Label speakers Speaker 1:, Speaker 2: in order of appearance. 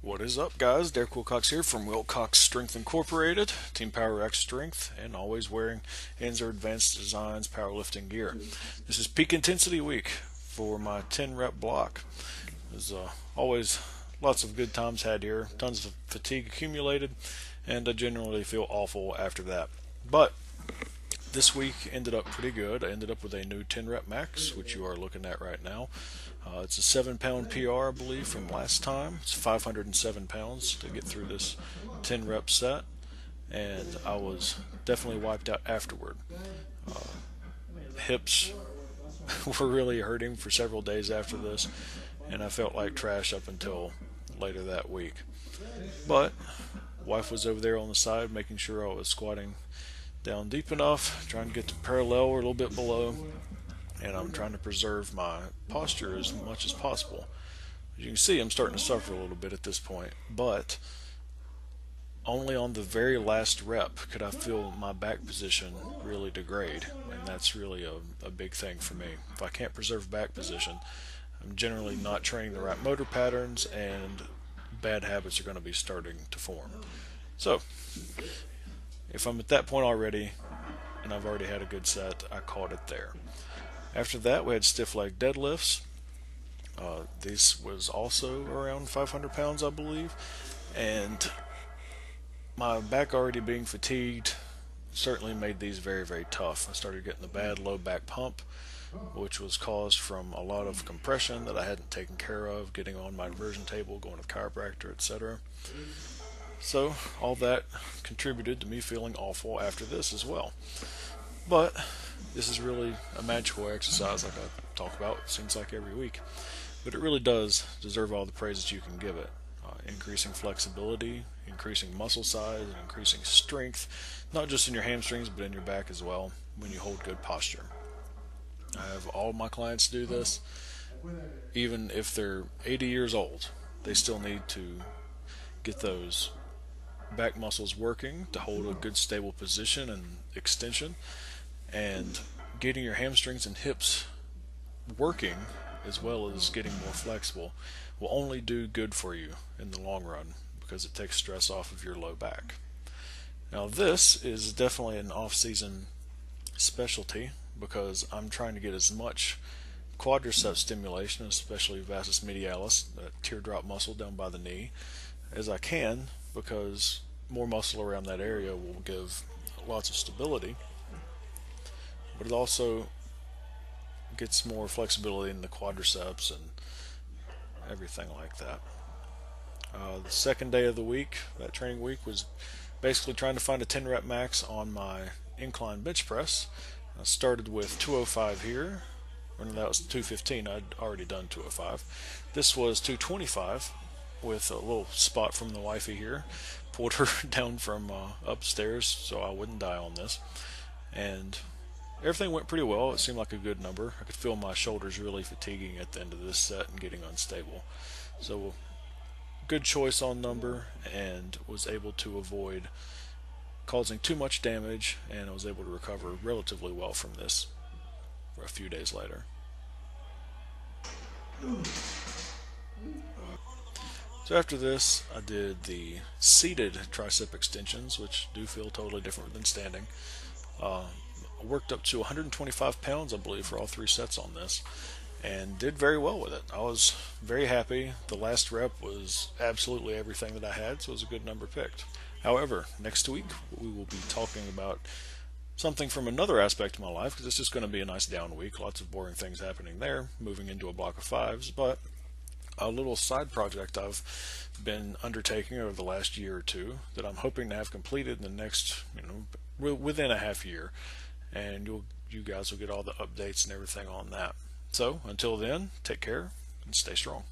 Speaker 1: What is up, guys? Derek Wilcox here from Wilcox Strength Incorporated, Team Power X Strength, and always wearing Anzer Advanced Designs powerlifting gear. This is peak intensity week for my 10 rep block. There's always lots of good times had here, tons of fatigue accumulated, and I generally feel awful after that. But this week ended up pretty good. I ended up with a new 10 rep max, which you are looking at right now. It's a 7 pound PR, I believe, from last time. It's 507 pounds to get through this 10 rep set, and I was definitely wiped out afterward. Hips were really hurting for several days after this, and I felt like trash up until later that week. But wife was over there on the side making sure I was squatting down deep enough, trying to get to parallel or a little bit below, and I'm trying to preserve my posture as much as possible. As you can see, I'm starting to suffer a little bit at this point, but only on the very last rep could I feel my back position really degrade, and that's really a big thing for me. If I can't preserve back position, I'm generally not training the right motor patterns, and bad habits are going to be starting to form. So, if I'm at that point already, and I've already had a good set, I caught it there. After that, we had stiff leg deadlifts. This was also around 500 pounds, I believe, and my back already being fatigued certainly made these very, very tough. I started getting the bad low back pump, which was caused from a lot of compression that I hadn't taken care of, getting on my inversion table, going to the chiropractor, etc. So all that contributed to me feeling awful after this as well. But this is really a magical exercise, like I talk about, it seems like every week. But it really does deserve all the praise that you can give it. Increasing flexibility, increasing muscle size, and increasing strength, not just in your hamstrings, but in your back as well, when you hold good posture. I have all my clients do this. Even if they're 80 years old, they still need to get those back muscles working to hold a good stable position and extension, and getting your hamstrings and hips working as well as getting more flexible will only do good for you in the long run, because it takes stress off of your low back. Now this is definitely an off-season specialty, because I'm trying to get as much quadricep stimulation, especially vastus medialis, that teardrop muscle down by the knee, as I can, because more muscle around that area will give lots of stability, but it also gets more flexibility in the quadriceps and everything like that. The second day of the week, that training week, was basically trying to find a 10 rep max on my incline bench press. I started with 205 here, or no, that was 215. I'd already done 205. This was 225 with a little spot from the wifey here. Pulled her down from upstairs so I wouldn't die on this. And everything went pretty well. It seemed like a good number. I could feel my shoulders really fatiguing at the end of this set and getting unstable. So good choice on number, and was able to avoid causing too much damage, and I was able to recover relatively well from this a few days later. So after this, I did the seated tricep extensions, which do feel totally different than standing. I worked up to 125 pounds, I believe, for all three sets on this, and did very well with it. I was very happy. The last rep was absolutely everything that I had, so it was a good number picked. However, next week we will be talking about something from another aspect of my life, because it's just going to be a nice down week. Lots of boring things happening there, moving into a block of fives, but a little side project I've been undertaking over the last year or two that I'm hoping to have completed in the next, within a half year, and you guys will get all the updates and everything on that. So until then, take care and stay strong.